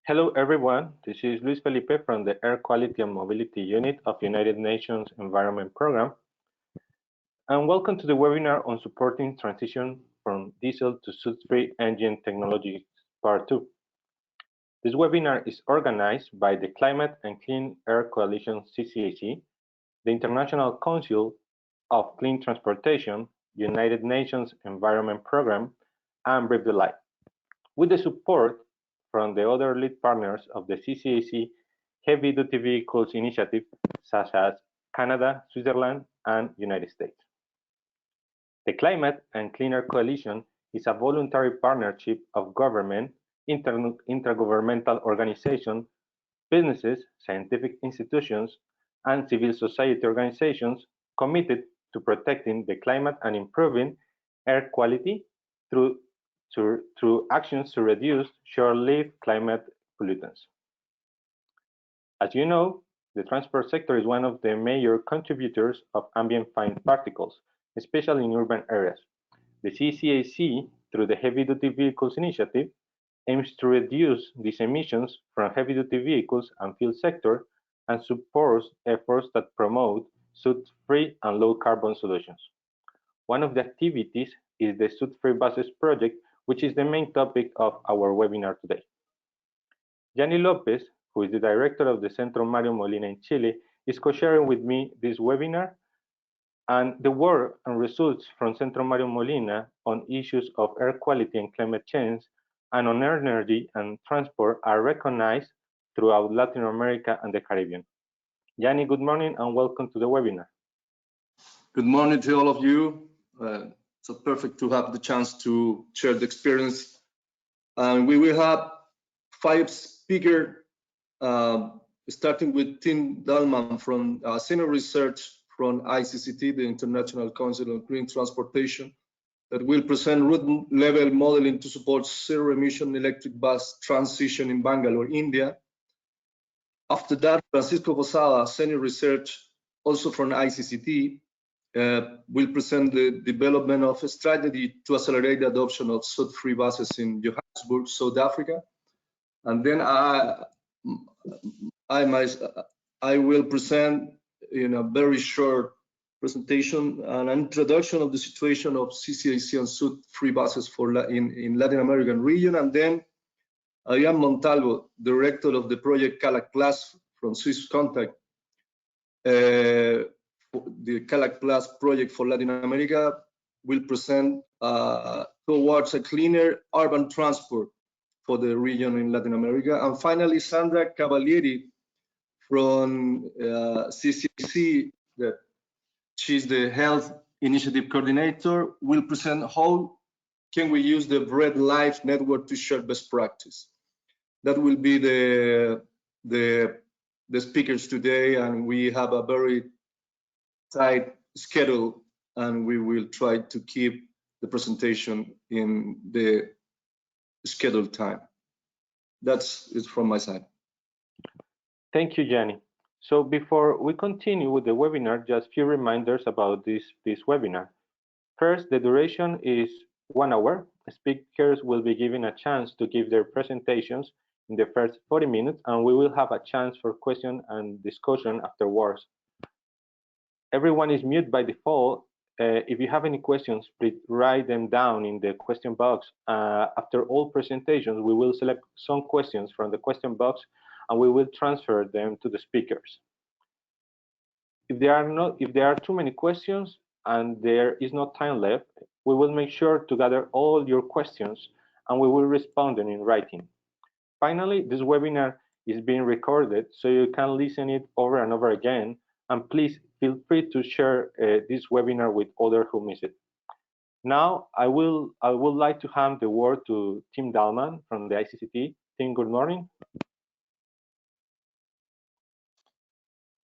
Hello everyone, this is Luis Felipe from the Air Quality and Mobility Unit of United Nations Environment Program, and welcome to the webinar on supporting transition from diesel to soot-free engine technologies part 2. This webinar is organized by the Climate and Clean Air Coalition CCAC, the International Council of Clean Transportation, United Nations Environment Program, and Breathe the Light, with the support from the other lead partners of the CCAC heavy-duty vehicles initiative, such as Canada, Switzerland, and United States. The Climate and Clean Air Coalition is a voluntary partnership of government, intergovernmental organizations, businesses, scientific institutions, and civil society organizations committed to protecting the climate and improving air quality through actions to reduce short-lived climate pollutants. As you know, the transport sector is one of the major contributors of ambient fine particles, especially in urban areas. The CCAC, through the Heavy-Duty Vehicles Initiative, aims to reduce these emissions from heavy-duty vehicles and fuel sector and supports efforts that promote soot-free and low-carbon solutions. One of the activities is the Soot-Free Buses project, which is the main topic of our webinar today. Yanni Lopez, who is the director of the Centro Mario Molina in Chile, is co-sharing with me this webinar, and the work and results from Centro Mario Molina on issues of air quality and climate change and on energy and transport are recognized throughout Latin America and the Caribbean. Yanni, good morning and welcome to the webinar. Good morning to all of you. So perfect to have the chance to share the experience. We will have 5 speakers, starting with Tim Dahlman from Senior Research from ICCT, the International Council on Green Transportation, that will present route level modeling to support zero-emission electric bus transition in Bangalore, India. After that, Francisco Posada, Senior Research, also from ICCT, will present the development of a strategy to accelerate the adoption of soot-free buses in Johannesburg, South Africa. And then I will present in a very short presentation an introduction of the situation of CCAC and soot-free buses in Latin American region. And then Adrián Montalvo, director of the project CALAC Plus from Swiss Contact, the CALAC Plus project for Latin America, will present towards a cleaner urban transport for the region in Latin America. And finally, Sandra Cavalieri from CCAC, she's the Health Initiative Coordinator, will present how can we use the Breathe Life network to share best practice. That will be the speakers today, and we have a very tight schedule, and we will try to keep the presentation in the scheduled time. That's it from my side. Thank you, Yanni. So before we continue with the webinar, just a few reminders about this webinar. First, the duration is 1 hour. Speakers will be given a chance to give their presentations in the first 40 minutes, and we will have a chance for question and discussion afterwards. Everyone is muted by default. If you have any questions, please write them down in the question box. After all presentations, we will select some questions from the question box and we will transfer them to the speakers. If there are too many questions and there is no time left, we will make sure to gather all your questions and we will respond them in writing. Finally, this webinar is being recorded so you can listen it over and over again, and please feel free to share this webinar with others who miss it. Now, I would like to hand the word to Tim Dahlman from the ICCT. Tim, good morning.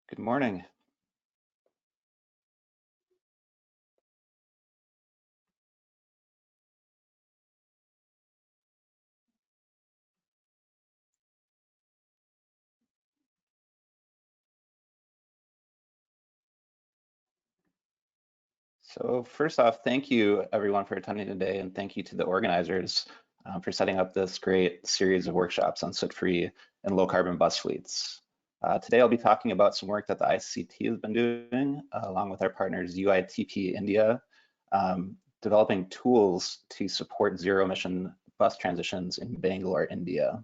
Good morning. So first off, thank you everyone for attending today, and thank you to the organizers for setting up this great series of workshops on soot-free and low-carbon bus fleets. Today, I'll be talking about some work that the ICT has been doing, along with our partners UITP India, developing tools to support zero-emission bus transitions in Bangalore, India.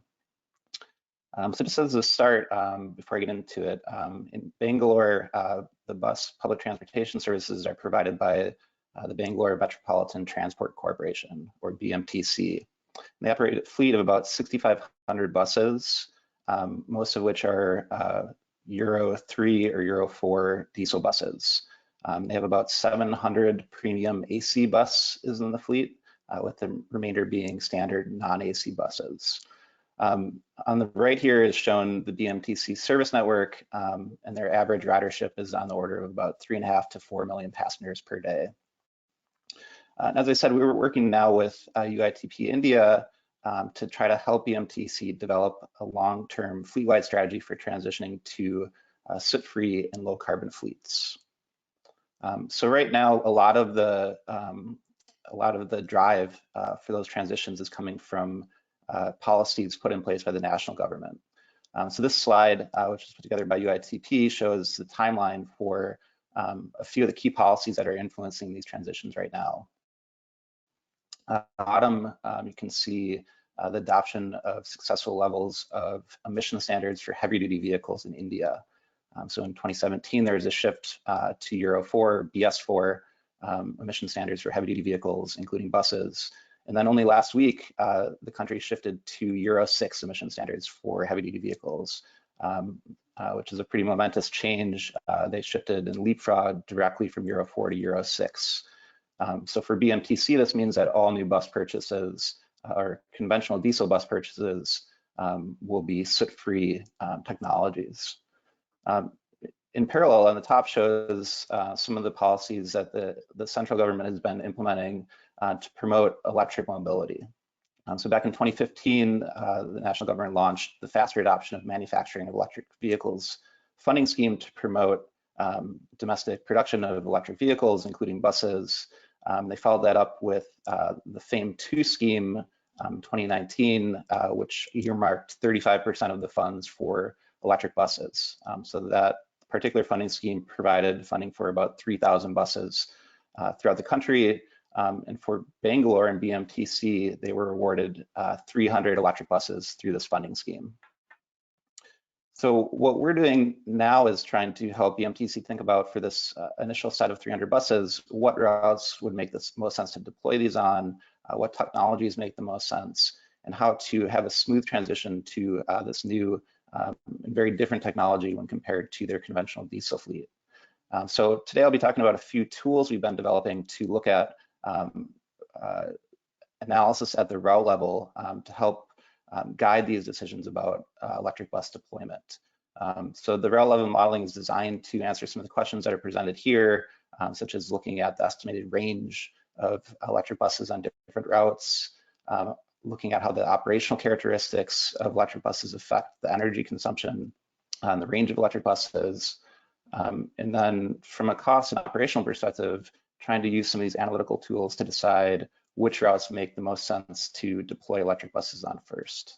So just as a start, before I get into it, in Bangalore, the bus public transportation services are provided by the Bangalore Metropolitan Transport Corporation, or BMTC. They operate a fleet of about 6,500 buses, most of which are Euro 3 or Euro 4 diesel buses. They have about 700 premium AC buses in the fleet, with the remainder being standard non-AC buses. On the right here is shown the BMTC service network, and their average ridership is on the order of about 3.5 to 4 million passengers per day. And as I said, we were working now with UITP India to try to help BMTC develop a long-term fleet-wide strategy for transitioning to soot-free and low-carbon fleets. So right now, a lot of the drive for those transitions is coming from policies put in place by the national government. So this slide, which is put together by UITP, shows the timeline for a few of the key policies that are influencing these transitions right now. At the bottom, you can see the adoption of successful levels of emission standards for heavy-duty vehicles in India. So in 2017, there was a shift to Euro 4, BS4 emission standards for heavy-duty vehicles, including buses. And then only last week, the country shifted to Euro 6 emission standards for heavy-duty vehicles, which is a pretty momentous change. They shifted and leapfrogged directly from Euro 4 to Euro 6. So for BMTC, this means that all new bus purchases or conventional diesel bus purchases will be soot-free technologies. In parallel, on the top shows some of the policies that the central government has been implementing to promote electric mobility. So back in 2015, the national government launched the faster adoption of manufacturing of electric vehicles funding scheme to promote domestic production of electric vehicles, including buses. They followed that up with the FAME2 scheme 2019, which earmarked 35% of the funds for electric buses. So that particular funding scheme provided funding for about 3,000 buses throughout the country. And for Bangalore and BMTC, they were awarded 300 electric buses through this funding scheme. So what we're doing now is trying to help BMTC think about, for this initial set of 300 buses, what routes would make the most sense to deploy these on, what technologies make the most sense, and how to have a smooth transition to this new and very different technology when compared to their conventional diesel fleet. So today I'll be talking about a few tools we've been developing to look at analysis at the route level to help guide these decisions about electric bus deployment. So the route level modeling is designed to answer some of the questions that are presented here, such as looking at the estimated range of electric buses on different routes, looking at how the operational characteristics of electric buses affect the energy consumption and the range of electric buses. And then from a cost and operational perspective, trying to use some of these analytical tools to decide which routes make the most sense to deploy electric buses on first.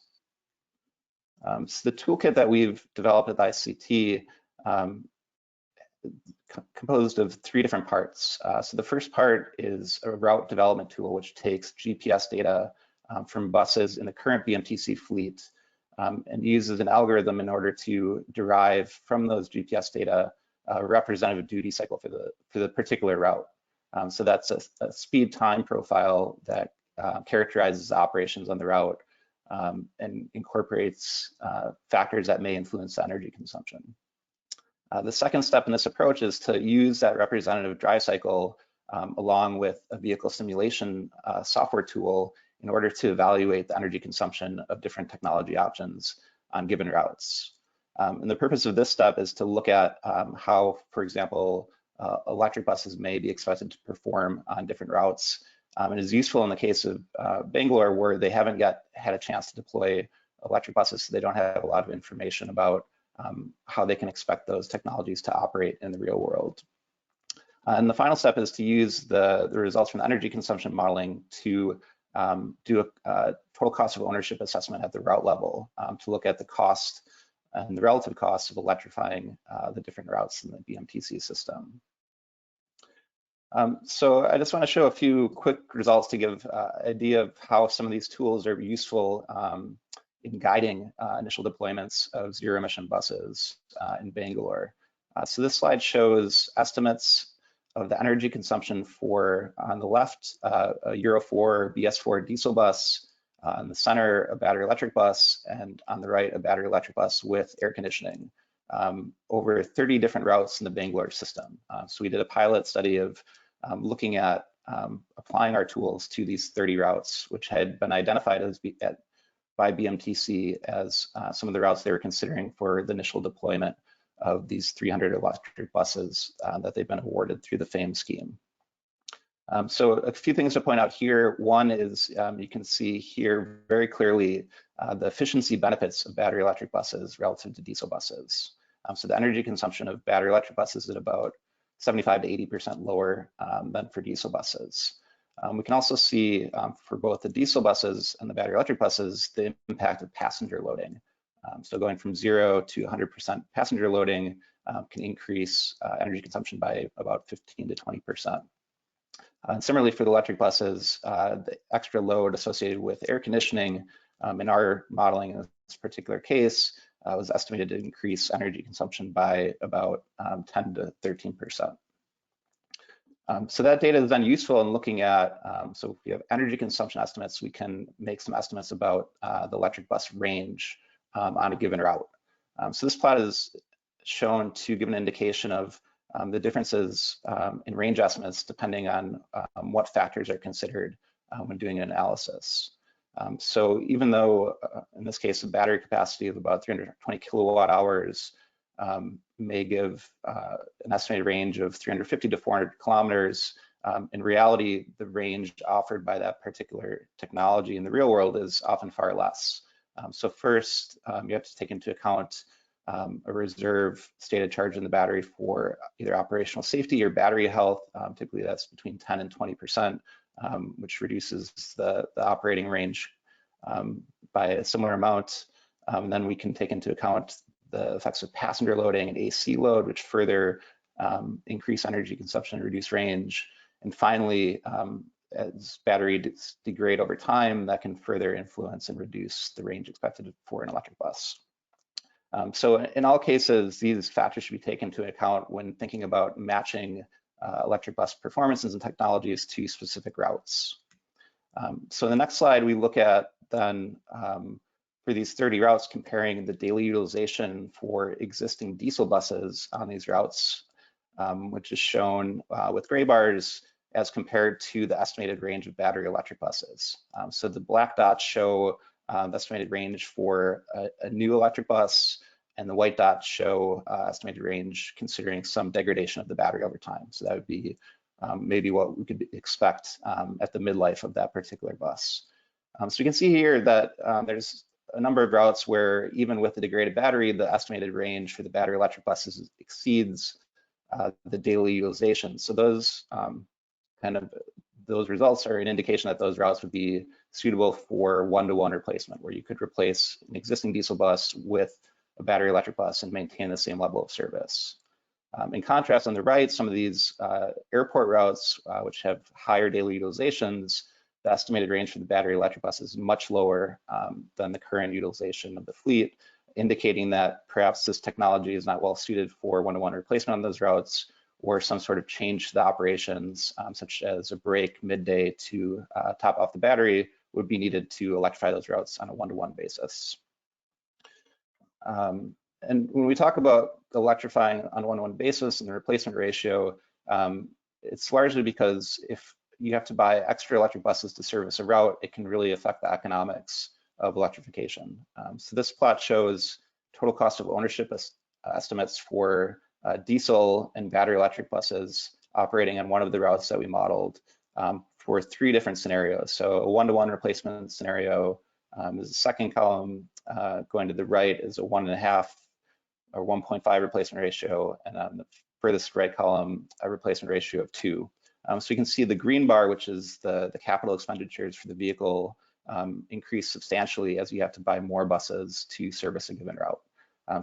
So the toolkit that we've developed at the ICT composed of 3 different parts. So the first part is a route development tool, which takes GPS data from buses in the current BMTC fleet and uses an algorithm in order to derive from those GPS data a representative duty cycle for the particular route. So that's a speed time profile that characterizes operations on the route and incorporates factors that may influence the energy consumption. The second step in this approach is to use that representative drive cycle along with a vehicle simulation software tool in order to evaluate the energy consumption of different technology options on given routes. And the purpose of this step is to look at how, for example, electric buses may be expected to perform on different routes. It is useful in the case of Bangalore, where they haven't yet had a chance to deploy electric buses, so they don't have a lot of information about how they can expect those technologies to operate in the real world. And the final step is to use the results from the energy consumption modeling to do a total cost of ownership assessment at the route level to look at the cost and the relative cost of electrifying the different routes in the BMTC system. So I just want to show a few quick results to give an idea of how some of these tools are useful in guiding initial deployments of zero emission buses in Bangalore. So this slide shows estimates of the energy consumption for, on the left, a Euro 4 BS4 diesel bus, in the center, a battery electric bus, and on the right, a battery electric bus with air conditioning, over 30 different routes in the Bangalore system. So we did a pilot study of looking at applying our tools to these 30 routes, which had been identified as by BMTC as some of the routes they were considering for the initial deployment of these 300 electric buses that they've been awarded through the FAME scheme. So a few things to point out here. One is you can see here very clearly the efficiency benefits of battery electric buses relative to diesel buses. So the energy consumption of battery electric buses is at about 75 to 80% lower than for diesel buses. We can also see for both the diesel buses and the battery electric buses, the impact of passenger loading. So going from 0 to 100% passenger loading can increase energy consumption by about 15 to 20%. And similarly for the electric buses, the extra load associated with air conditioning in our modeling in this particular case was estimated to increase energy consumption by about 10 to 13%. So that data is then useful in looking at, so if we have energy consumption estimates, we can make some estimates about the electric bus range on a given route. So this plot is shown to give an indication of the differences in range estimates depending on what factors are considered when doing an analysis. So even though in this case a battery capacity of about 320 kilowatt hours may give an estimated range of 350 to 400 kilometers, in reality the range offered by that particular technology in the real world is often far less. So first you have to take into account a reserve stated charge in the battery for either operational safety or battery health. Typically that's between 10 and 20%, which reduces the operating range by a similar amount. And then we can take into account the effects of passenger loading and AC load, which further increase energy consumption and reduce range. And finally, as batteries degrade over time, that can further influence and reduce the range expected for an electric bus. So in all cases, these factors should be taken into account when thinking about matching electric bus performances and technologies to specific routes. So in the next slide, we look at then for these 30 routes, comparing the daily utilization for existing diesel buses on these routes, which is shown with gray bars as compared to the estimated range of battery electric buses. So the black dots show the estimated range for a new electric bus, and the white dots show estimated range considering some degradation of the battery over time. So that would be maybe what we could expect at the midlife of that particular bus. So you can see here that there's a number of routes where even with the degraded battery, the estimated range for the battery electric buses exceeds the daily utilization. So those those results are an indication that those routes would be suitable for one-to-one replacement, where you could replace an existing diesel bus with a battery electric bus and maintain the same level of service. In contrast, on the right, some of these airport routes, which have higher daily utilizations, the estimated range for the battery electric bus is much lower than the current utilization of the fleet, indicating that perhaps this technology is not well suited for one-to-one replacement on those routes, or some sort of change to the operations, such as a break midday to top off the battery, would be needed to electrify those routes on a one-to-one basis. And when we talk about electrifying on a one-to-one basis and the replacement ratio, it's largely because if you have to buy extra electric buses to service a route, it can really affect the economics of electrification. So this plot shows total cost of ownership estimates for diesel and battery electric buses operating on one of the routes that we modeled for 3 different scenarios. So a one-to-one replacement scenario is the second column. Going to the right is a 1.5 or 1.5 replacement ratio, and on the furthest right column, a replacement ratio of 2. So you can see the green bar, which is the capital expenditures for the vehicle, increase substantially as you have to buy more buses to service a given route.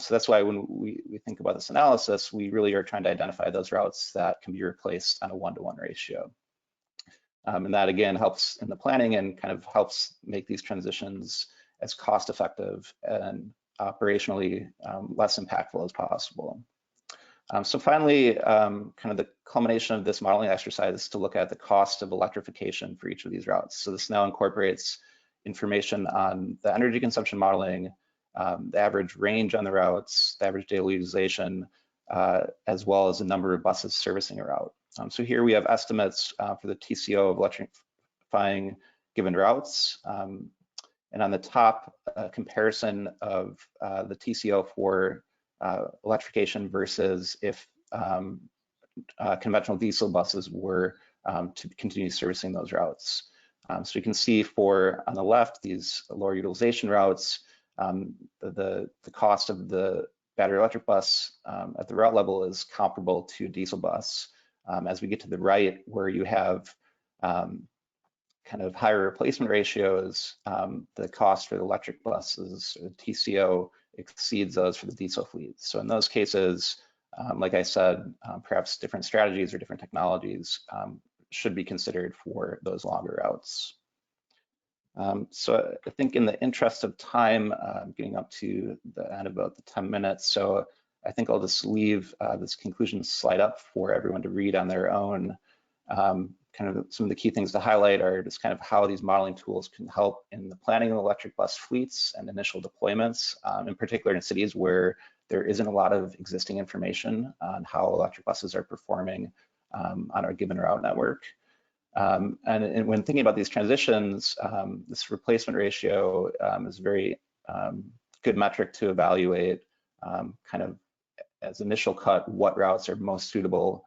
So that's why when we think about this analysis, we really are trying to identify those routes that can be replaced on a 1-to-1 ratio. And that again helps in the planning and kind of helps make these transitions as cost effective and operationally less impactful as possible. So finally, kind of the culmination of this modeling exercise is to look at the cost of electrification for each of these routes. So this now incorporates information on the energy consumption modeling, the average range on the routes, the average daily utilization, as well as the number of buses servicing a route. So here we have estimates for the TCO of electrifying given routes. And on the top, a comparison of the TCO for electrification versus if conventional diesel buses were to continue servicing those routes. So you can see on the left, these lower utilization routes, the cost of the battery electric bus at the route level is comparable to a diesel bus. As we get to the right, where you have kind of higher replacement ratios, the cost for the electric buses, or the TCO, exceeds those for the diesel fleets. So in those cases, like I said, perhaps different strategies or different technologies should be considered for those longer routes. So I think in the interest of time, getting up to the end of about the 10 minutes, so I think I'll just leave this conclusion slide up for everyone to read on their own. Kind of some of the key things to highlight are just kind of how these modeling tools can help in the planning of electric bus fleets and initial deployments, in particular in cities where there isn't a lot of existing information on how electric buses are performing on our given route network. And when thinking about these transitions, this replacement ratio is a very good metric to evaluate kind of as initial cut what routes are most suitable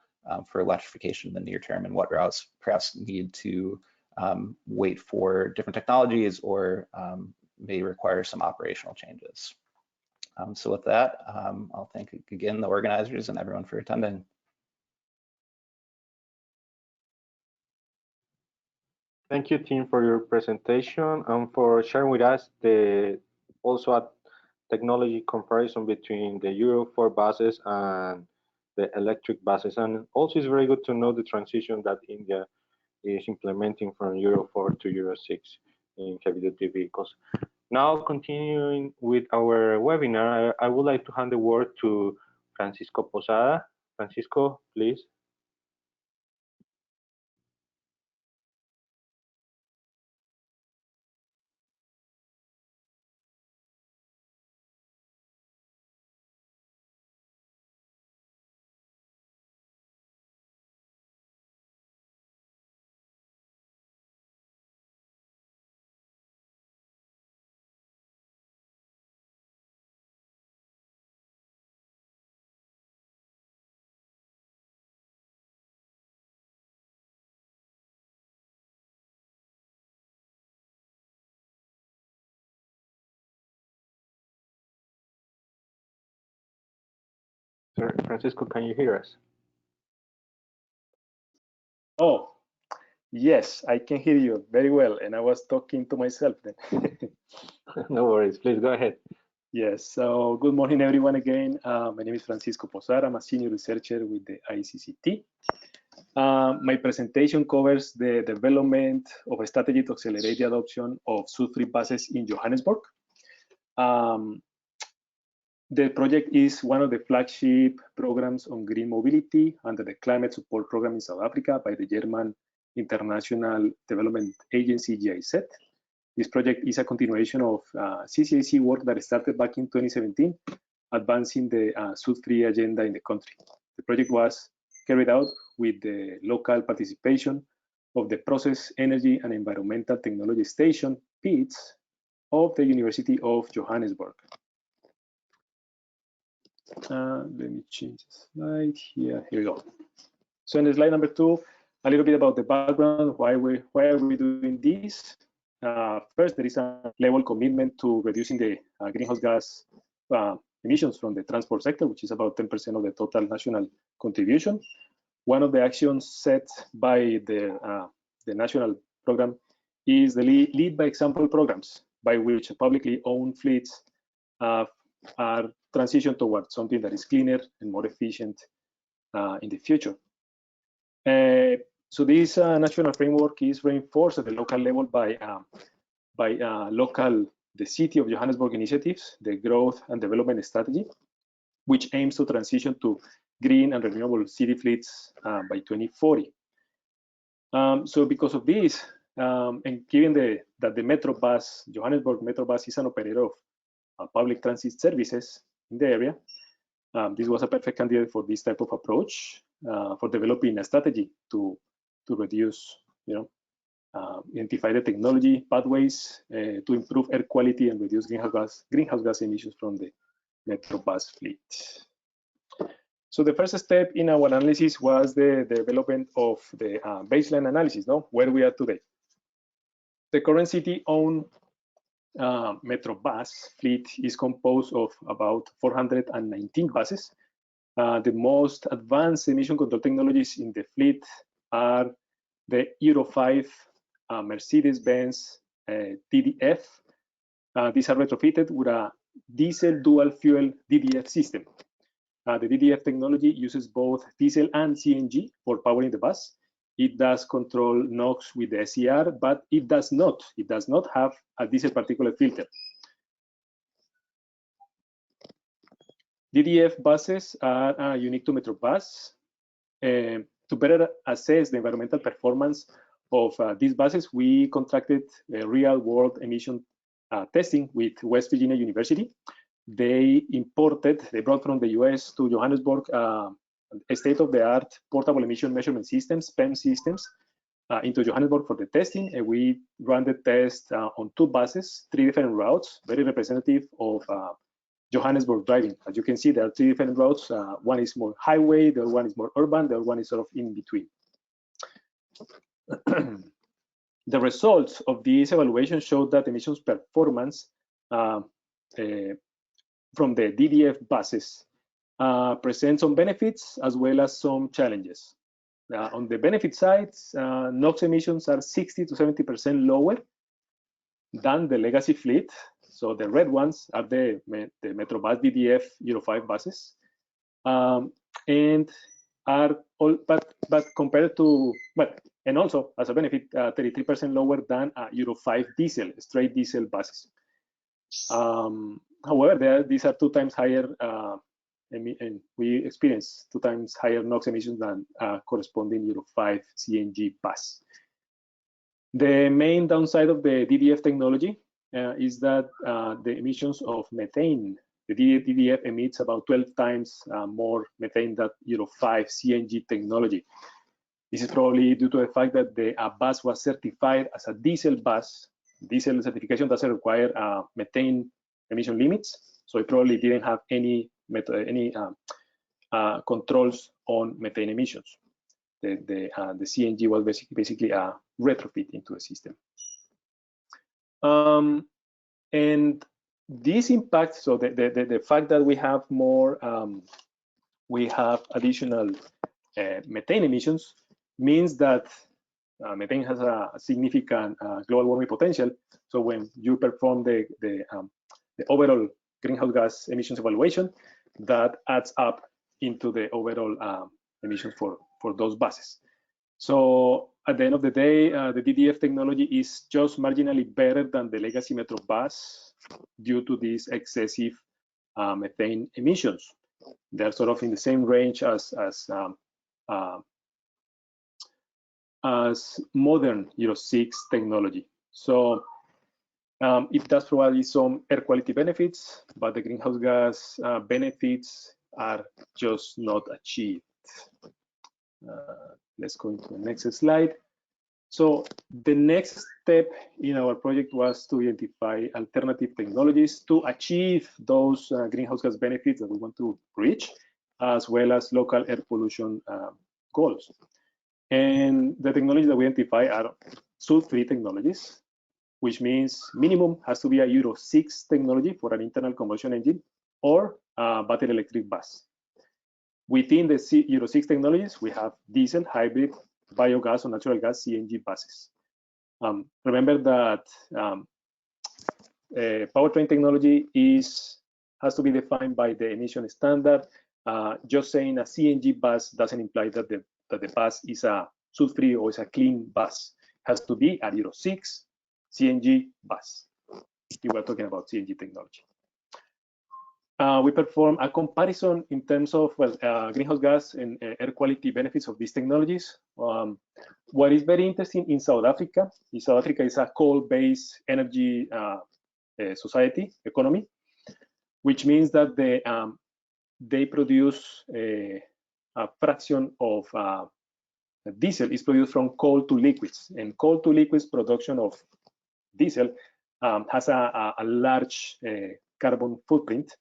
for electrification in the near term and what routes perhaps need to wait for different technologies or may require some operational changes. So with that, I'll thank again the organizers and everyone for attending. Thank you, Tim, for your presentation and for sharing with us also a technology comparison between the Euro 4 buses and the electric buses. And also it's very good to know the transition that India is implementing from Euro 4 to Euro 6 in heavy-duty vehicles. Now, continuing with our webinar, I would like to hand the word to Francisco Posada. Francisco, please. Sir Francisco, can you hear us? Oh, yes, I can hear you very well. And I was talking to myself then. No worries, please go ahead. Yes, so good morning, everyone again. My name is Francisco Posada. I'm a senior researcher with the ICCT. My presentation covers the development of a strategy to accelerate the adoption of Soot-Free buses in Johannesburg. The project is one of the flagship programs on green mobility under the Climate Support Program in South Africa by the German International Development Agency, GIZ. This project is a continuation of CCAC work that started back in 2017, advancing the Soot-Free agenda in the country. The project was carried out with the local participation of the Process, Energy and Environmental Technology Station, PITS, of the University of Johannesburg. Let me change the slide here. Here we go. So in the slide number 2, a little bit about the background, why are we doing this? First, there is a level commitment to reducing the greenhouse gas emissions from the transport sector, which is about 10% of the total national contribution. one of the actions set by the national program is the lead by example programs, by which publicly owned fleets are transitioned towards something that is cleaner and more efficient in the future. So this national framework is reinforced at the local level by the City of Johannesburg initiatives, the Growth and Development Strategy, which aims to transition to green and renewable city fleets by 2040. So because of this, and given that the Metrobus, Johannesburg Metrobus, is an operator of public transit services in the area, this was a perfect candidate for this type of approach, for developing a strategy to reduce, identify the technology pathways to improve air quality and reduce greenhouse gas emissions from the Metrobus fleet. So the first step in our analysis was the development of the baseline analysis, where we are today. The current city-owned Metrobus fleet is composed of about 419 buses. The most advanced emission control technologies in the fleet are the Euro 5 Mercedes-Benz DDF. These are retrofitted with a diesel dual fuel DDF system. The DDF technology uses both diesel and CNG for powering the bus. It does control NOx with the SCR, but it does not have a diesel particulate filter. DDF buses are unique to Metrobus. To better assess the environmental performance of these buses, we contracted real-world emission testing with West Virginia University. They brought from the US to Johannesburg a state-of-the-art portable emission measurement systems, PEM systems, into Johannesburg for the testing. And we ran the test on 2 buses, 3 different routes, very representative of Johannesburg driving. As you can see, there are 3 different routes. One is more highway, the other one is more urban, the other one is sort of in between. The results of this evaluation showed that emissions performance from the DDF buses present some benefits as well as some challenges. On the benefit side, NOx emissions are 60 to 70% lower than the legacy fleet. So the red ones are the Metrobus DDF Euro 5 buses, and are all, but compared to, and also as a benefit, 33% lower than Euro 5 diesel, straight diesel buses. However, these are 2 times higher, and we experience 2 times higher NOx emissions than corresponding Euro 5 CNG bus. The main downside of the DDF technology is that the emissions of methane, the DDF emits about 12 times more methane than Euro 5 CNG technology. This is probably due to the fact that the bus was certified as a diesel bus. Diesel certification doesn't require methane emission limits, so it probably didn't have any controls on methane emissions. The CNG was basically a retrofit into the system. And this impact, so the fact that we have more, we have additional methane emissions means that methane has a significant global warming potential. So when you perform the overall greenhouse gas emissions evaluation, that adds up into the overall emissions for those buses. So at the end of the day, the DDF technology is just marginally better than the legacy Metrobus due to these excessive methane emissions. They're sort of in the same range as modern Euro 6 technology. So it does provide some air quality benefits, but the greenhouse gas benefits are just not achieved. Let's go into the next slide. So the next step in our project was to identify alternative technologies to achieve those greenhouse gas benefits that we want to reach, as well as local air pollution goals. And the technologies that we identify are soot-free technologies, which means minimum has to be a Euro 6 technology for an internal combustion engine or a battery electric bus. Within the Euro 6 technologies, we have diesel, hybrid, biogas, or natural gas, CNG buses. Remember that powertrain technology has to be defined by the emission standard. Just saying a CNG bus doesn't imply that the bus is a soot-free or is a clean bus. It has to be a Euro 6 CNG bus. If we're talking about CNG technology. We perform a comparison in terms of greenhouse gas and air quality benefits of these technologies. What is very interesting in South Africa is a coal-based energy society economy, which means that they produce a fraction of diesel is produced from coal to liquids, and coal to liquids production of diesel has a large carbon footprint,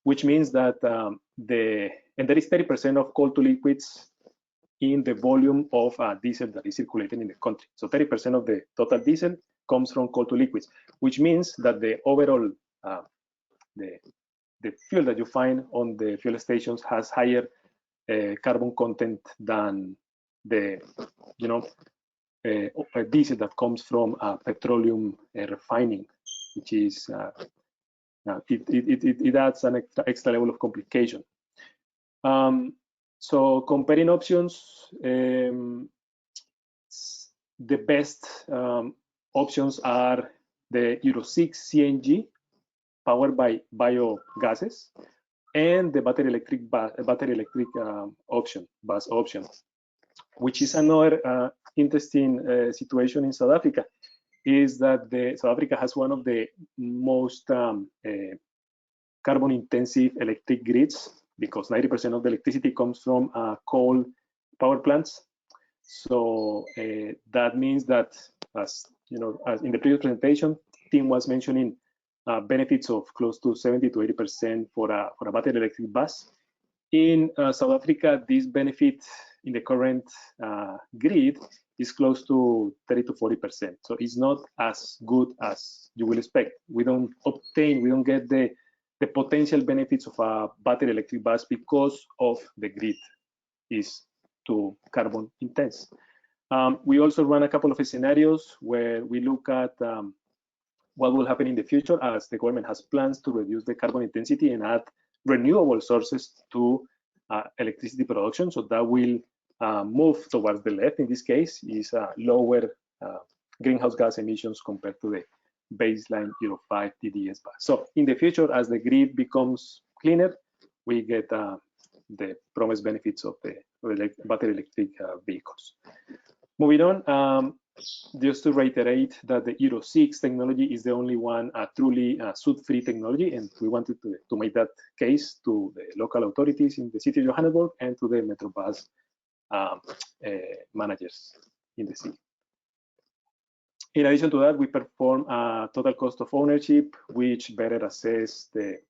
which means that there is 30% of coal to liquids in the volume of diesel that is circulating in the country. So 30% of the total diesel comes from coal to liquids, which means that the overall the fuel that you find on the fuel stations has higher carbon content than the diesel that comes from petroleum refining, which is it adds an extra level of complication. So comparing options, the best options are the Euro 6 CNG powered by biogases and the battery electric bus option, which is another interesting situation in South Africa. Is that South Africa has one of the most carbon intensive electric grids, because 90% of the electricity comes from coal power plants. So that means that, as you know, as in the previous presentation, Tim was mentioning benefits of close to 70 to 80% for a battery electric bus. In South Africa, this benefit in the current grid is close to 30 to 40%. So it's not as good as you will expect. We don't get the potential benefits of a battery electric bus because of the grid is too carbon intense. We also run a couple of scenarios where we look at what will happen in the future as the government has plans to reduce the carbon intensity and add renewable sources to electricity production. So that will move towards the left. In this case, is lower greenhouse gas emissions compared to the baseline Euro 5 DDS bus. So in the future, as the grid becomes cleaner, we get the promised benefits of the battery electric vehicles. Moving on, just to reiterate that the Euro 6 technology is the only one truly soot-free technology, and we wanted to make that case to the local authorities in the city of Johannesburg and to the Metrobus managers in the city. In addition to that, we perform a total cost of ownership, which better assess the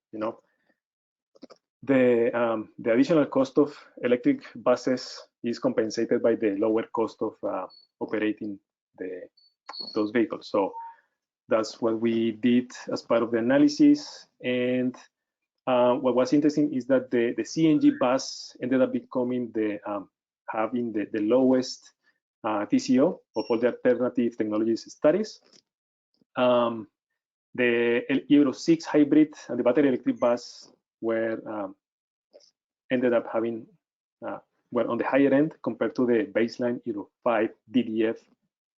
additional cost of electric buses is compensated by the lower cost of operating those vehicles. So that's what we did as part of the analysis. And what was interesting is that the CNG bus ended up becoming having the lowest TCO of all the alternative technologies studies. The Euro 6 hybrid and the battery electric bus were ended up having were on the higher end compared to the baseline Euro 5 DDF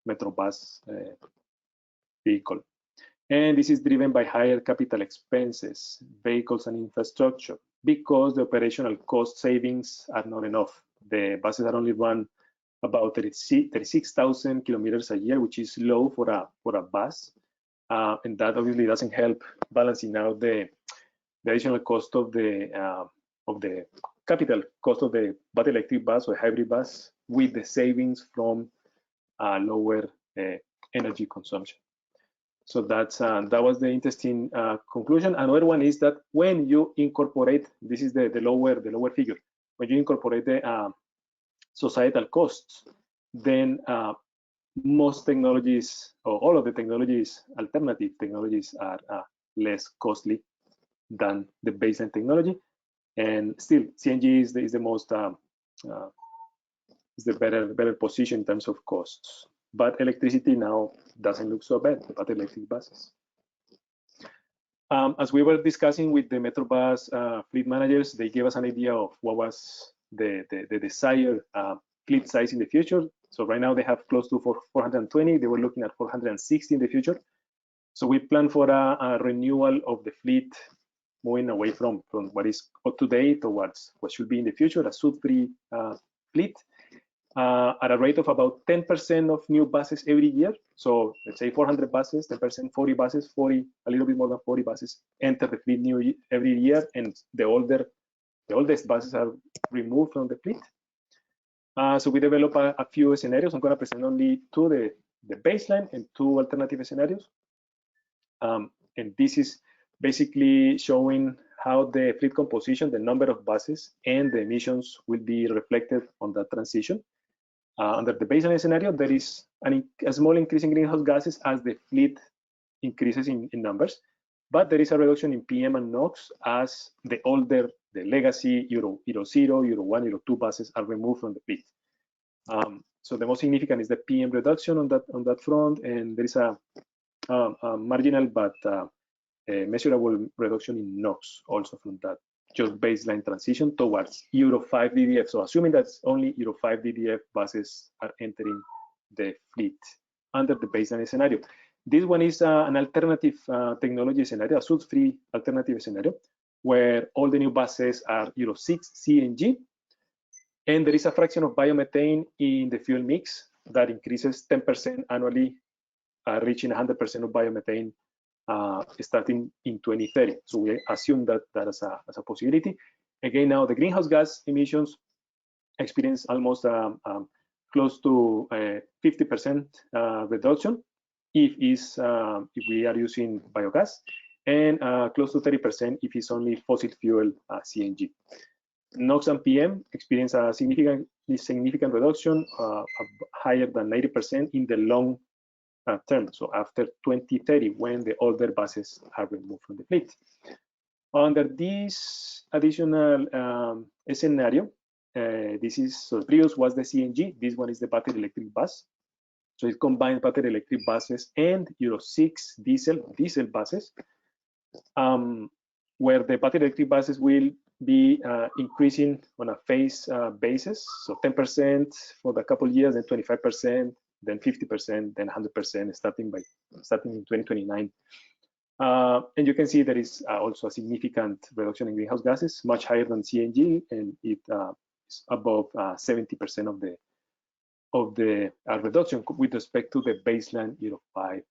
Metrobus vehicle. And this is driven by higher capital expenses, vehicles and infrastructure, because the operational cost savings are not enough. The buses are only run about 36,000 kilometers a year, which is low for a bus, and that obviously doesn't help balancing out the additional cost of the capital cost of the battery electric bus or hybrid bus with the savings from lower energy consumption. So that was the interesting conclusion. Another one is that when you incorporate, this is the lower figure, when you incorporate the societal costs, then most technologies, or all of the technologies, alternative technologies, are less costly than the baseline technology. And still, CNG is the most is the better position in terms of costs. But electricity now doesn't look so bad about electric buses. As we were discussing with the Metrobus fleet managers, they gave us an idea of what was the desired fleet size in the future. So right now they have close to 420. They were looking at 460 in the future. So we plan for a renewal of the fleet, moving away from what is today towards what should be in the future, a soot-free fleet, at a rate of about 10% of new buses every year. So let's say 400 buses, 10%, 40 buses, a little bit more than 40 buses enter the fleet every year, and the oldest buses are removed from the fleet. So we develop a few scenarios. I'm going to present only two, the baseline and two alternative scenarios. And this is basically showing how the fleet composition, the number of buses, and the emissions will be reflected on that transition. Under the baseline scenario, there is a small increase in greenhouse gases as the fleet increases in numbers, but there is a reduction in PM and NOx as the legacy Euro 0, Euro 1, Euro 2 buses are removed from the fleet. So the most significant is the PM reduction on that front, and there is a marginal but measurable reduction in NOx also from that just baseline transition towards Euro 5 DDF. So assuming that only Euro 5 DDF buses are entering the fleet under the baseline scenario. This one is an alternative technology scenario, a soot-free alternative scenario, where all the new buses are Euro 6 CNG, and there is a fraction of biomethane in the fuel mix that increases 10% annually, reaching 100% of biomethane starting in 2030. So we assume that as a possibility. Again, now the greenhouse gas emissions experience almost close to 50% reduction if we are using biogas, and close to 30% if it's only fossil fuel CNG. NOx and PM experience a significant reduction, higher than 90% in the long term, so after 2030, when the older buses are removed from the fleet. Under this additional scenario, so the previous was the CNG, this one is the battery electric bus. So it combines battery electric buses and Euro 6 diesel buses, where the battery electric buses will be increasing on a phase basis, so 10% for the couple years, and 25%, then 50%, then 100%, starting in 2029. And you can see there is also a significant reduction in greenhouse gases, much higher than CNG, and it is above 70% of the reduction with respect to the baseline Euro 5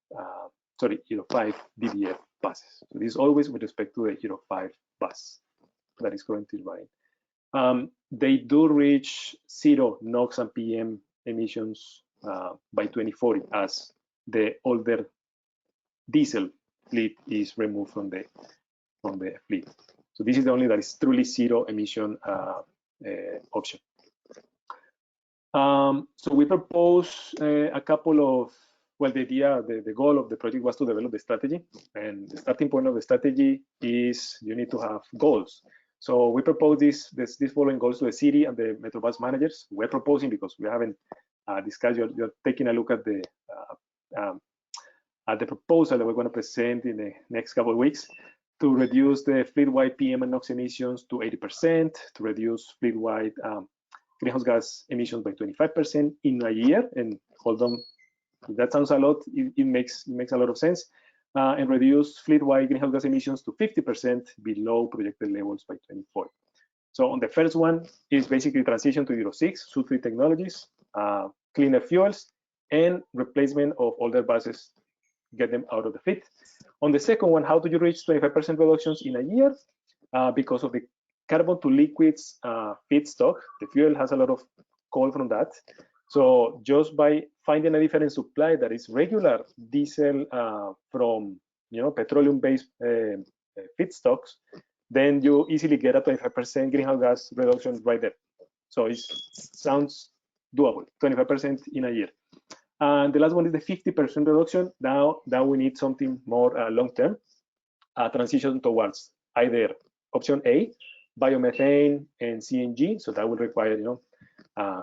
DDF buses. So this is always with respect to the Euro 5 bus that is currently running. They do reach zero NOx and PM emissions by 2040 as the older diesel fleet is removed from the fleet. So this is the only that is truly zero emission option. So we propose a couple of, well, the goal of the project was to develop the strategy, and the starting point of the strategy is you need to have goals. So we propose these following goals to the city and the Metrobus managers. We're proposing because we haven't discussed. You're taking a look at the proposal that we're going to present in the next couple of weeks to reduce the fleet-wide PM and NOx emissions to 80%, to reduce fleet-wide greenhouse gas emissions by 25% in a year. And hold on, that sounds a lot. It makes a lot of sense. And reduce fleet-wide greenhouse gas emissions to 50% below projected levels by 2040. So on the first one is basically transition to Euro 6, soot-free technologies, cleaner fuels, and replacement of older buses, get them out of the fleet. On the second one, how do you reach 25% reductions in a year? Because of the carbon to liquids feedstock, the fuel has a lot of coal from that. So just by finding a different supply that is regular diesel from petroleum-based feedstocks, then you easily get a 25% greenhouse gas reduction right there. So it sounds doable, 25% in a year. And the last one is the 50% reduction. Now we need something more long-term, transition towards either option A, biomethane and CNG. So that will require,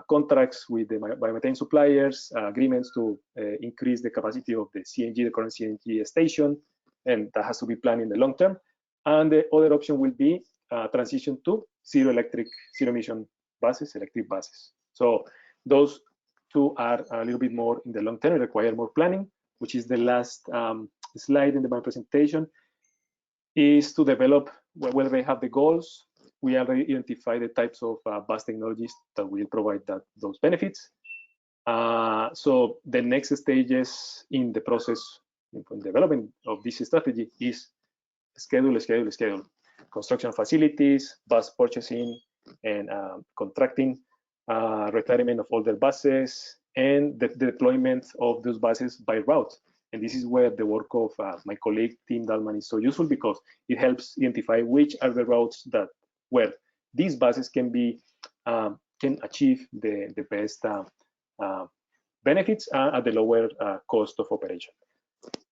contracts with the biomethane suppliers, agreements to increase the capacity of the CNG, the current CNG station, and that has to be planned in the long term. And the other option will be transition to zero emission buses, electric buses. So those two are a little bit more in the long term, require more planning, which is the last slide in my presentation, is to develop whether they have the goals. We already identify the types of bus technologies that will provide those benefits. So the next stages in the process in development of this strategy is schedule. Construction facilities, bus purchasing and contracting, retirement of older buses, and the deployment of those buses by route. And this is where the work of my colleague Tim Dalman is so useful, because it helps identify which are the routes that where these buses can be can achieve the best benefits at the lower cost of operation.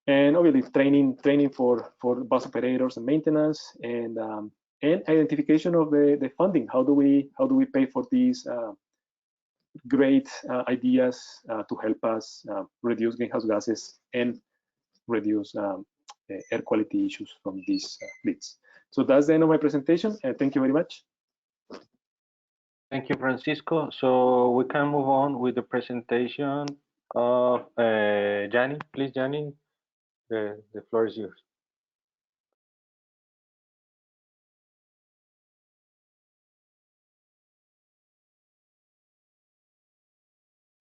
And obviously training for bus operators and maintenance, and identification of the funding. How do we pay for these great ideas to help us reduce greenhouse gases and reduce air quality issues from these fleets? So that's the end of my presentation, and thank you very much. Thank you, Francisco. So we can move on with the presentation of Gianni. Please, Gianni, the floor is yours.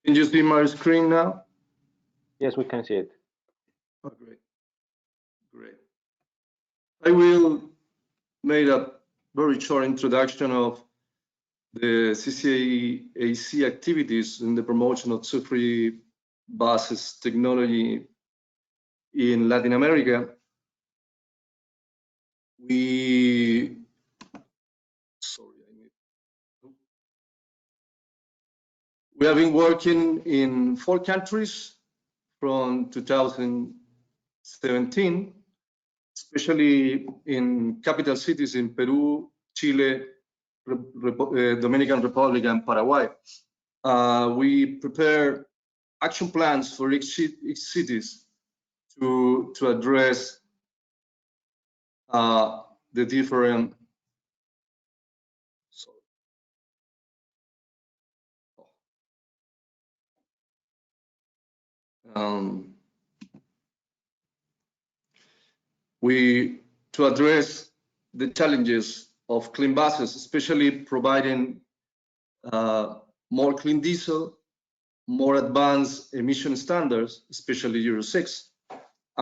Can you see my screen now? Yes, we can see it. Oh, great. I will make a very short introduction of the CCAC activities in the promotion of Soot-Free buses technology in Latin America. We have been working in 4 countries from 2017, especially in capital cities in Peru, Chile, Dominican Republic, and Paraguay. We prepare action plans for each cities to address the different to address the challenges of clean buses, especially providing more clean diesel, more advanced emission standards, especially Euro 6,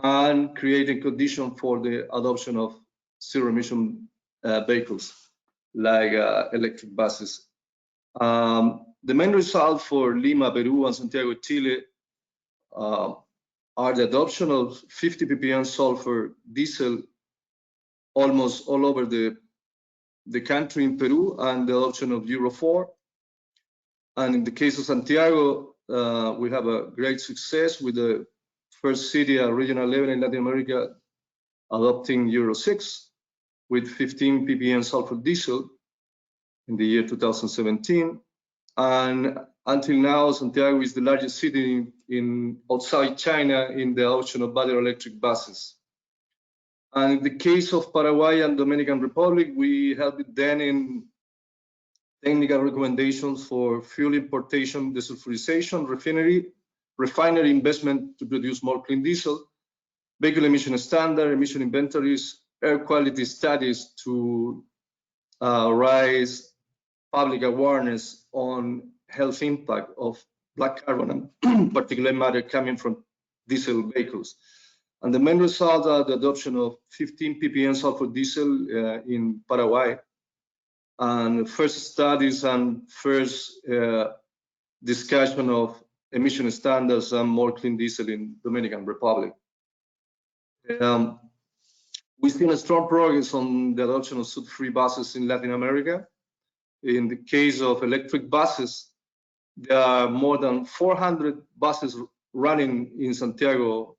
and creating conditions for the adoption of zero emission vehicles like electric buses. The main result for Lima, Peru, and Santiago, Chile are the adoption of 50 ppm sulfur diesel almost all over the country in Peru, and the adoption of Euro 4. And in the case of Santiago, we have a great success with the first city at regional level in Latin America adopting Euro 6 with 15 ppm sulfur diesel in the year 2017. And until now, Santiago is the largest city outside China in the adoption of battery electric buses. And in the case of Paraguay and Dominican Republic, we helped them in technical recommendations for fuel importation, desulfurization, refinery investment to produce more clean diesel, vehicle emission standard, emission inventories, air quality studies to raise public awareness on health impact of black carbon and particulate matter coming from diesel vehicles. And the main results are the adoption of 15 ppm sulfur diesel in Paraguay, and first studies and first discussion of emission standards and more clean diesel in Dominican Republic. We've seen a strong progress on the adoption of soot-free buses in Latin America. In the case of electric buses, there are more than 400 buses running in Santiago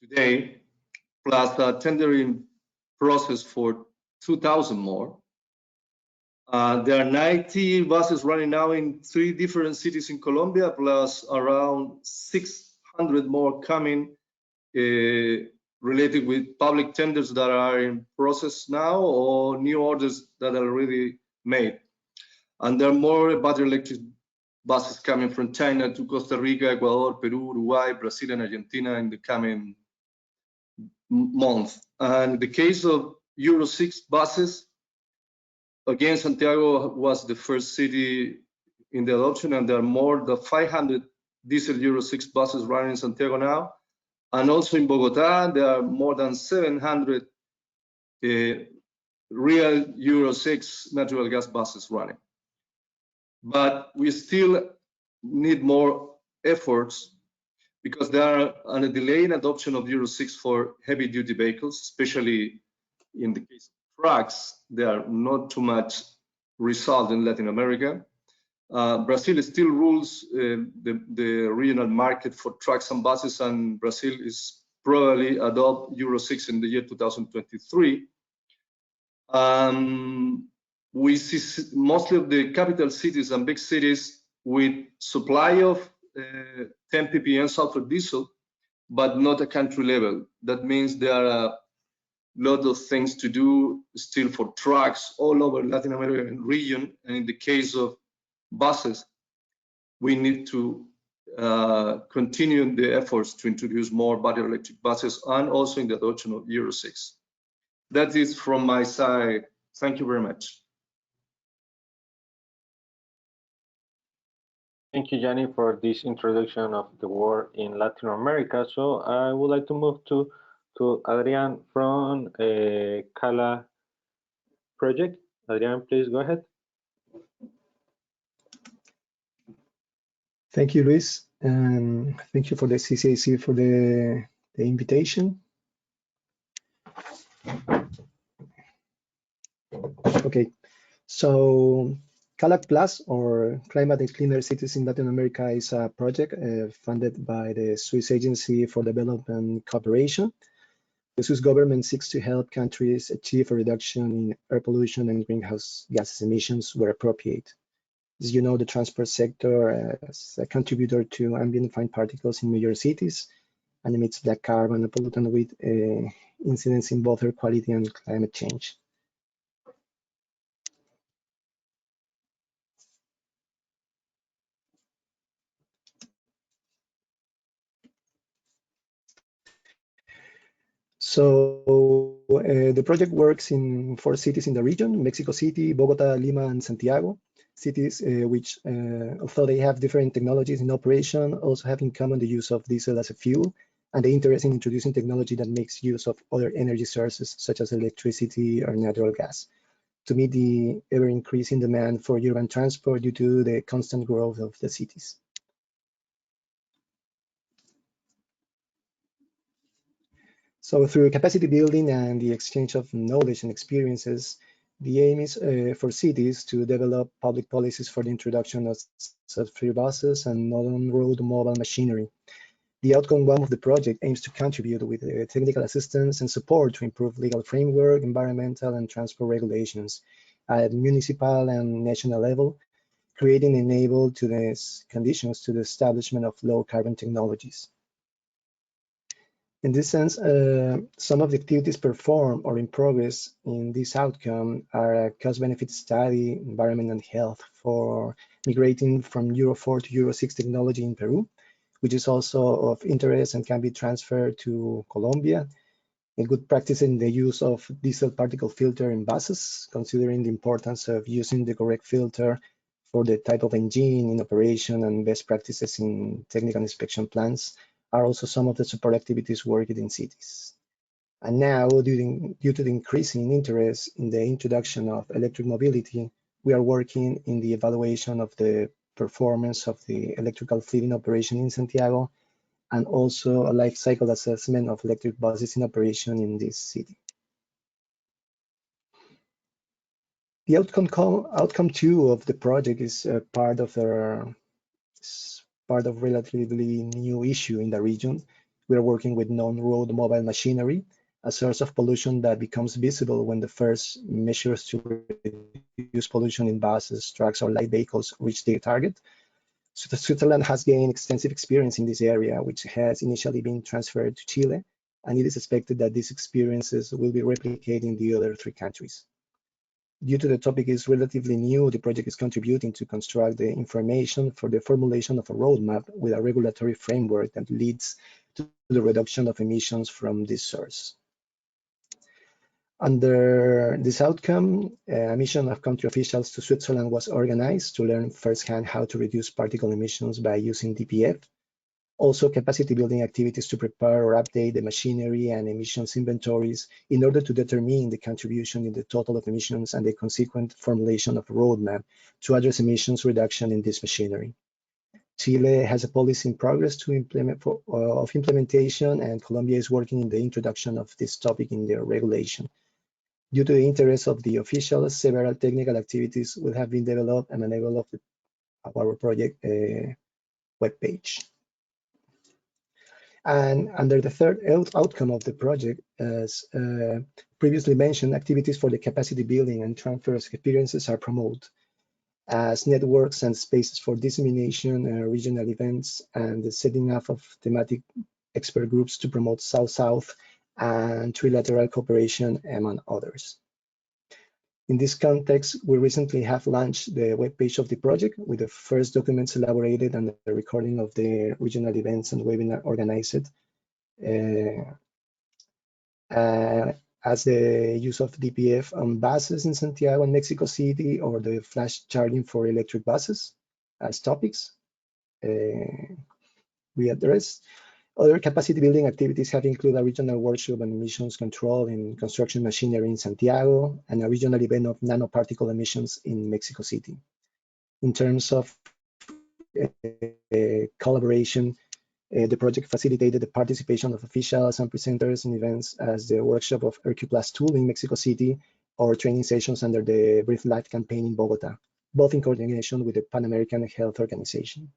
today, plus a tendering process for 2,000 more. There are 90 buses running now in 3 different cities in Colombia, plus around 600 more coming related with public tenders that are in process now or new orders that are already made. And there are more battery electric buses coming from China to Costa Rica, Ecuador, Peru, Uruguay, Brazil, and Argentina in the coming month. And in the case of Euro 6 buses, again, Santiago was the first city in the adoption, and there are more than 500 diesel Euro 6 buses running in Santiago now. And also in Bogota, there are more than 700 real Euro 6 natural gas buses running. But we still need more efforts because there are a delay in adoption of Euro 6 for heavy duty vehicles, especially in the case of trucks. There are not too much result in Latin America. Brazil still rules the regional market for trucks and buses, and Brazil is probably adopt Euro 6 in the year 2023. We see mostly of the capital cities and big cities with supply of 10 ppm sulfur diesel, but not a country level. That means there are a lot of things to do still for trucks all over Latin American region. And in the case of buses, we need to continue the efforts to introduce more battery electric buses and also in the adoption of Euro 6. That is from my side. Thank you very much. Thank you, Gianni, for this introduction of the war in Latin America. So I would like to move to Adrian from CALA project. Adrian, please go ahead. Thank you, Luis, and thank you for the CCAC for the invitation. Okay, so CALAC Plus, or Climate and Cleaner Cities in Latin America, is a project funded by the Swiss Agency for Development Cooperation. The Swiss government seeks to help countries achieve a reduction in air pollution and greenhouse gas emissions where appropriate. As you know, the transport sector is a contributor to ambient fine particles in major cities and emits black carbon, a pollutant with incidence in both air quality and climate change. So the project works in 4 cities in the region: Mexico City, Bogota, Lima, and Santiago. Cities which, although they have different technologies in operation, also have in common the use of diesel as a fuel and the interest in introducing technology that makes use of other energy sources such as electricity or natural gas to meet the ever-increasing demand for urban transport due to the constant growth of the cities. So through capacity building and the exchange of knowledge and experiences, the aim is for cities to develop public policies for the introduction of soot-free buses and non-road mobile machinery. The outcome of the project aims to contribute with technical assistance and support to improve legal framework, environmental and transport regulations at municipal and national level, creating enable to these conditions to the establishment of low carbon technologies. In this sense, some of the activities performed or in progress in this outcome are a cost-benefit study, environment and health for migrating from Euro 4 to Euro 6 technology in Peru, which is also of interest and can be transferred to Colombia. A good practice in the use of diesel particle filter in buses, considering the importance of using the correct filter for the type of engine in operation, and best practices in technical inspection plans are also some of the support activities worked in cities. And now, due to the increasing interest in the introduction of electric mobility, we are working in the evaluation of the performance of the electrical fleet in operation in Santiago, and also a life cycle assessment of electric buses in operation in this city. The outcome 2 of the project is part of relatively new issue in the region. We are working with non-road mobile machinery a source of pollution that becomes visible when the first measures to reduce pollution in buses, trucks, or light vehicles reach their target. So Switzerland has gained extensive experience in this area, which has initially been transferred to Chile, and it is expected that these experiences will be replicated in the other 3 countries. Due to the topic is relatively new, the project is contributing to construct the information for the formulation of a roadmap with a regulatory framework that leads to the reduction of emissions from this source. Under this outcome, a mission of country officials to Switzerland was organized to learn firsthand how to reduce particle emissions by using DPF. Also, capacity building activities to prepare or update the machinery and emissions inventories in order to determine the contribution in the total of emissions and the consequent formulation of a roadmap to address emissions reduction in this machinery. Chile has a policy in progress to implementation, and Colombia is working in the introduction of this topic in their regulation. Due to the interest of the officials, several technical activities will have been developed and enabled of our project webpage. And under the third outcome of the project, as previously mentioned, activities for the capacity building and transfer of experiences are promoted as networks and spaces for dissemination, regional events, and the setting up of thematic expert groups to promote South-South and trilateral cooperation, among others. In this context, we recently have launched the webpage of the project with the first documents elaborated and the recording of the regional events and webinar organized, as the use of DPF on buses in Santiago and Mexico City, or the flash charging for electric buses as topics we address. Other capacity building activities have included a regional workshop on emissions control in construction machinery in Santiago and a regional event of nanoparticle emissions in Mexico City. In terms of collaboration, the project facilitated the participation of officials and presenters in events as the workshop of RQ+ tool in Mexico City or training sessions under the Breathe Life campaign in Bogota, both in coordination with the Pan American Health Organization.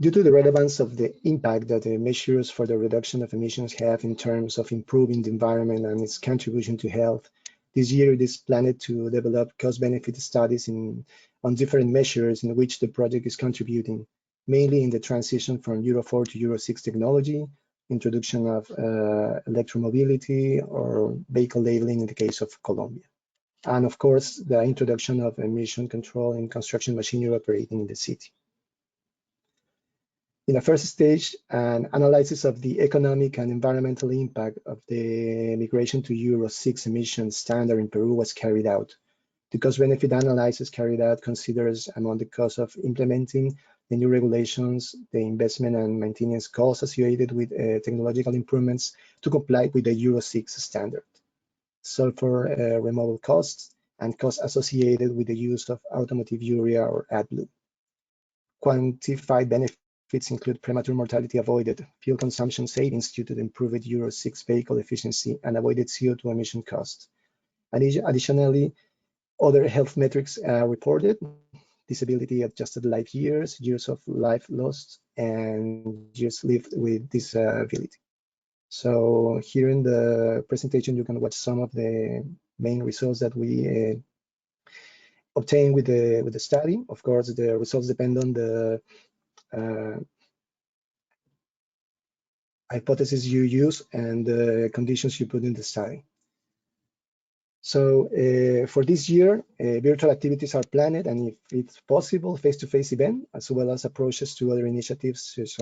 Due to the relevance of the impact that the measures for the reduction of emissions have in terms of improving the environment and its contribution to health, this year it is planned to develop cost-benefit studies on different measures in which the project is contributing, mainly in the transition from Euro 4 to Euro 6 technology, introduction of electromobility, or vehicle labeling in the case of Colombia. And of course, the introduction of emission control in construction machinery operating in the city. In the first stage, an analysis of the economic and environmental impact of the migration to Euro 6 emission standard in Peru was carried out. The cost-benefit analysis carried out considers among the costs of implementing the new regulations, the investment and maintenance costs associated with technological improvements to comply with the Euro 6 standard, sulfur removal costs, and costs associated with the use of automotive urea or AdBlue. Quantified benefits include premature mortality avoided, fuel consumption savings due to the improved Euro 6 vehicle efficiency, and avoided CO2 emission costs. Additionally, other health metrics are reported: disability adjusted life years, years of life lost, and years lived with disability. So here in the presentation, you can watch some of the main results that we obtained with the study. Of course, the results depend on the hypothesis you use and the conditions you put in the study. So for this year, virtual activities are planned, and if it's possible, face-to-face event, as well as approaches to other initiatives, such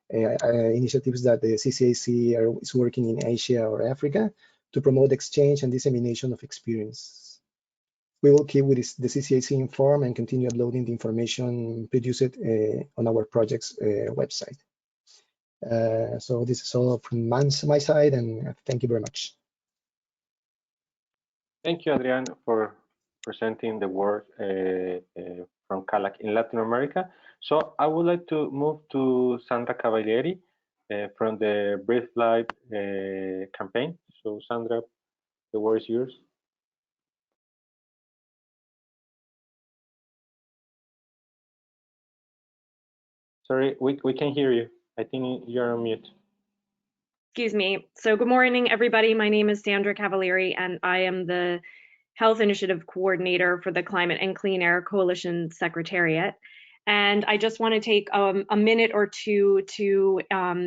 initiatives that the CCAC is working in Asia or Africa to promote exchange and dissemination of experience. We will keep with the CCAC informed and continue uploading the information produced on our project's website. So this is all from my side, and thank you very much. Thank you, Adrian, for presenting the work from CALAC in Latin America. So I would like to move to Sandra Cavalieri from the Breathe Life campaign. So Sandra, the word is yours. Sorry, we can hear you. I think you're on mute. Excuse me. So good morning, everybody. My name is Sandra Cavalieri, and I am the Health Initiative Coordinator for the Climate and Clean Air Coalition Secretariat. And I just want to take a minute or two to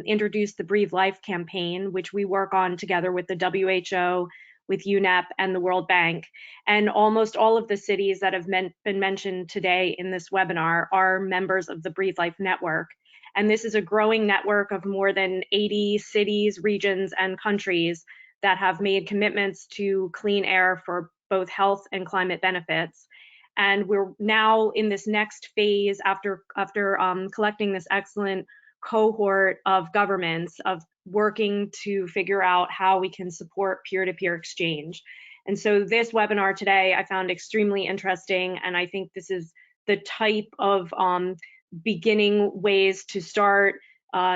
introduce the Breathe Life campaign, which we work on together with the WHO, with UNEP, and the World Bank. And almost all of the cities that have been mentioned today in this webinar are members of the Breathe Life Network. And this is a growing network of more than 80 cities, regions, and countries that have made commitments to clean air for both health and climate benefits. And we're now in this next phase after collecting this excellent cohort of governments of working to figure out how we can support peer-to-peer exchange. And so this webinar today I found extremely interesting, and I think this is the type of beginning ways to start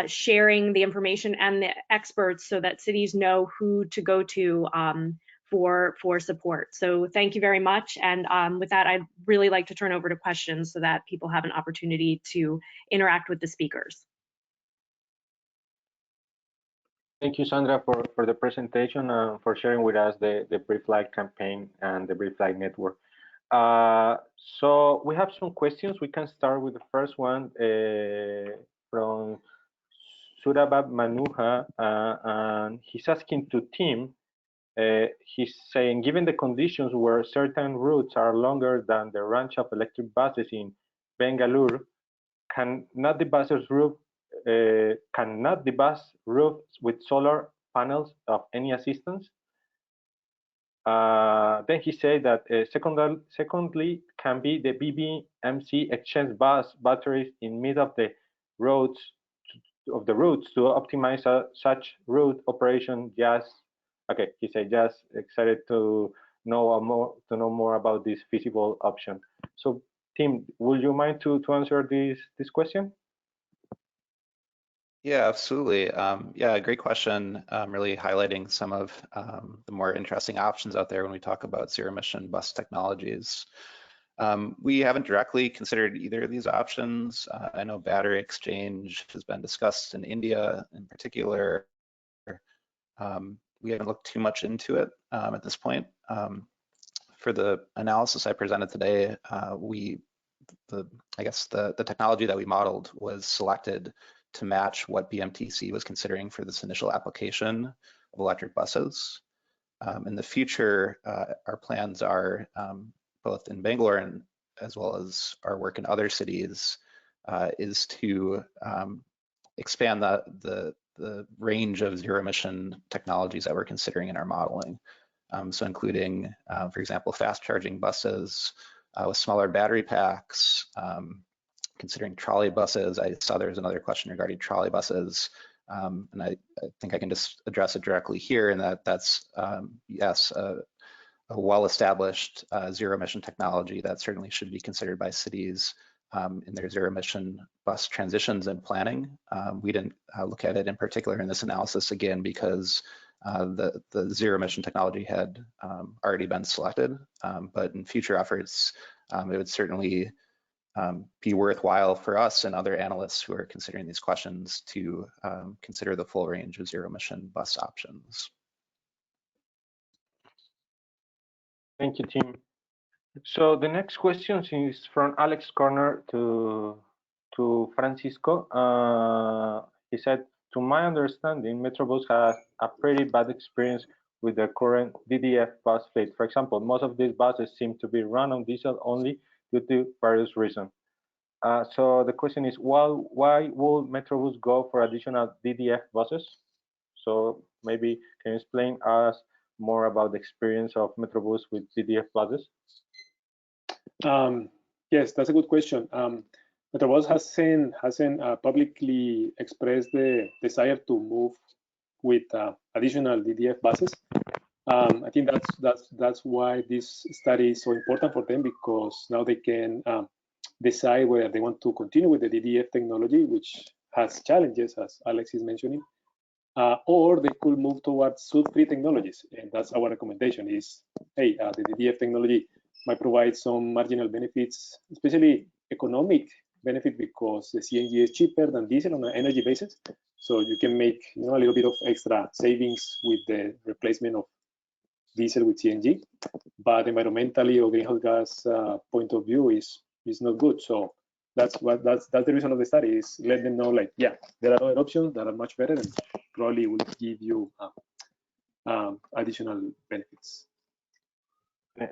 sharing the information and the experts so that cities know who to go to for support. So thank you very much. And with that, I'd really like to turn over to questions so that people have an opportunity to interact with the speakers. Thank you, Sandra, for the presentation and for sharing with us the Breathe Life campaign and the Breathe Life network. So we have some questions. We can start with the first one from Surabab Manuha, and he's asking to Tim. He's saying, given the conditions where certain routes are longer than the range of electric buses in Bangalore, cannot the bus roof with solar panels of any assistance? Then he said that secondly, can be the BMTC exchange bus batteries in mid of the routes to optimize such route operation. Okay, he said just excited to know more about this feasible option. So Tim, would you mind to answer this question? Yeah, absolutely. Yeah, great question. Really highlighting some of the more interesting options out there when we talk about zero-emission bus technologies. We haven't directly considered either of these options. I know battery exchange has been discussed in India in particular. We haven't looked too much into it at this point. For the analysis I presented today, I guess the technology that we modeled was selected to match what BMTC was considering for this initial application of electric buses. In the future, our plans are both in Bangalore and as well as our work in other cities is to expand the range of zero emission technologies that we're considering in our modeling. So including, for example, fast charging buses with smaller battery packs, considering trolley buses. I saw there's another question regarding trolley buses, and I think I can just address it directly here, and that's yes, a well-established zero-emission technology that certainly should be considered by cities in their zero-emission bus transitions and planning. We didn't look at it in particular in this analysis, again, because the zero-emission technology had already been selected, but in future efforts, it would certainly be worthwhile for us and other analysts who are considering these questions to consider the full range of zero-emission bus options. Thank you, Tim. So the next question is from Alex Corner to Francisco. He said, to my understanding, Metrobus has a pretty bad experience with the current DDF bus fleet. For example, most of these buses seem to be run on diesel only due to various reasons. So the question is, why would Metrobus go for additional DDF buses? So maybe can you explain us more about the experience of Metrobus with DDF buses? Yes, that's a good question. Metrobus hasn't publicly expressed the desire to move with additional DDF buses. I think that's why this study is so important for them, because now they can decide whether they want to continue with the DDF technology, which has challenges, as Alex is mentioning, or they could move towards soot-free technologies. And that's our recommendation is, hey, the DDF technology might provide some marginal benefits, especially economic benefit because the CNG is cheaper than diesel on an energy basis. So you can make a little bit of extra savings with the replacement of diesel with CNG. But environmentally or greenhouse gas point of view is not good. So that's the reason of the study, is let them know, like, yeah, there are other options that are much better and probably will give you additional benefits.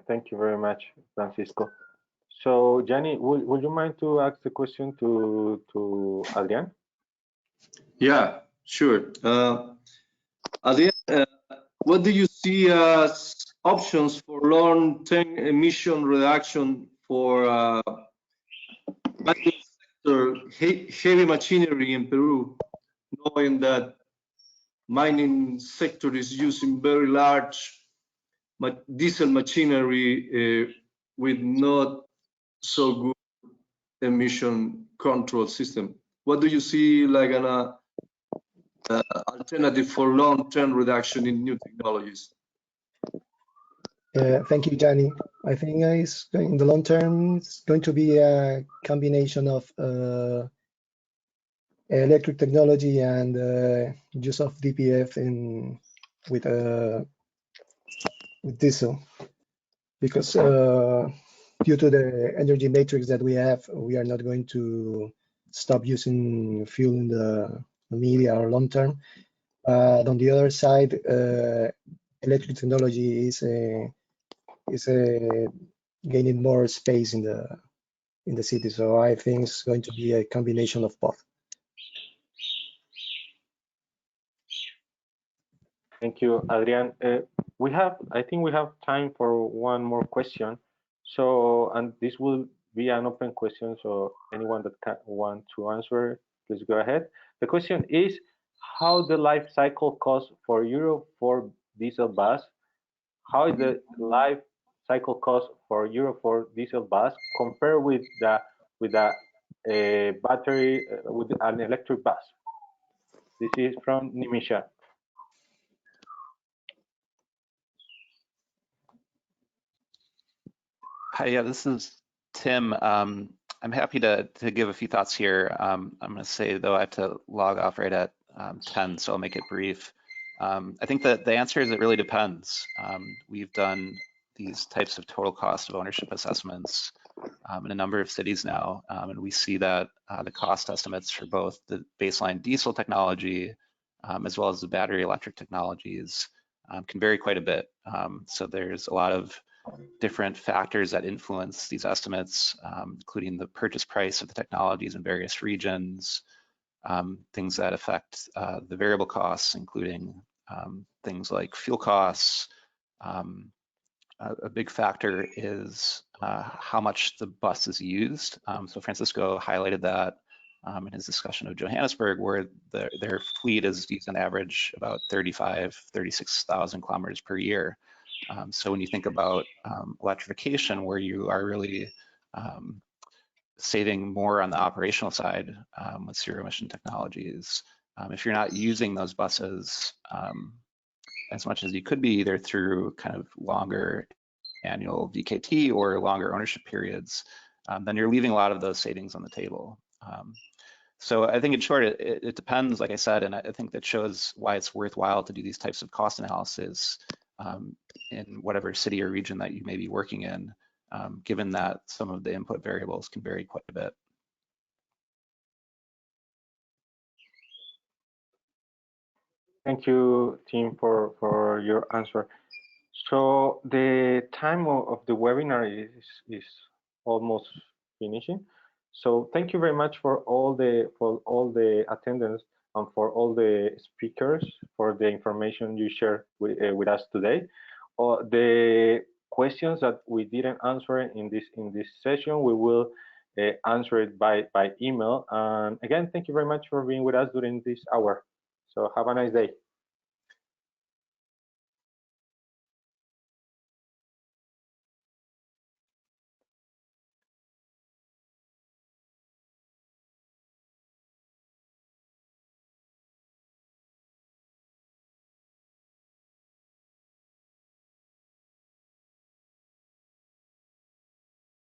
Thank you very much, Francisco. So, Gianni, would you mind to ask the question to Adrian? Yeah, sure. Adrian, what do you see as options for long-term emission reduction for heavy machinery in Peru, knowing that mining sector is using very large diesel machinery with not so good emission control system? What do you see like an alternative for long-term reduction in new technologies? Thank you, Gianni. I think in the long term, it's going to be a combination of electric technology and use of DPF with diesel, because due to the energy matrix that we have, we are not going to stop using fuel in the media or long term. On the other side, electric technology is gaining more space in the city. So I think it's going to be a combination of both. Thank you, Adrian. I think we have time for one more question. So, and this will be an open question, so anyone that want to answer, please go ahead. The question is, how the life cycle cost for Euro 4 diesel bus? How is the life cycle cost for Euro 4 diesel bus compared with a battery with an electric bus? This is from Nimisha. Hi, yeah, this is Tim. I'm happy to give a few thoughts here. I'm going to say, though, I have to log off right at 10, so I'll make it brief. I think that the answer is it really depends. We've done these types of total cost of ownership assessments in a number of cities now, and we see that the cost estimates for both the baseline diesel technology as well as the battery electric technologies can vary quite a bit. So there's a lot of different factors that influence these estimates, including the purchase price of the technologies in various regions, things that affect the variable costs, including things like fuel costs. A big factor is how much the bus is used. So Francisco highlighted that in his discussion of Johannesburg, where their fleet is used on average about 36,000 kilometers per year. So when you think about electrification, where you are really saving more on the operational side with zero emission technologies, if you're not using those buses as much as you could be, either through kind of longer annual VKT or longer ownership periods, then you're leaving a lot of those savings on the table. So I think in short, it depends, like I said, and I think that shows why it's worthwhile to do these types of cost analysis in whatever city or region that you may be working in, given that some of the input variables can vary quite a bit. Thank you, Tim, for your answer. So the time of the webinar is almost finishing. So thank you very much for all the attendance and for all the speakers for the information you shared with us today. The questions that we didn't answer in this session, we will answer it by email. And again, thank you very much for being with us during this hour. So have a nice day.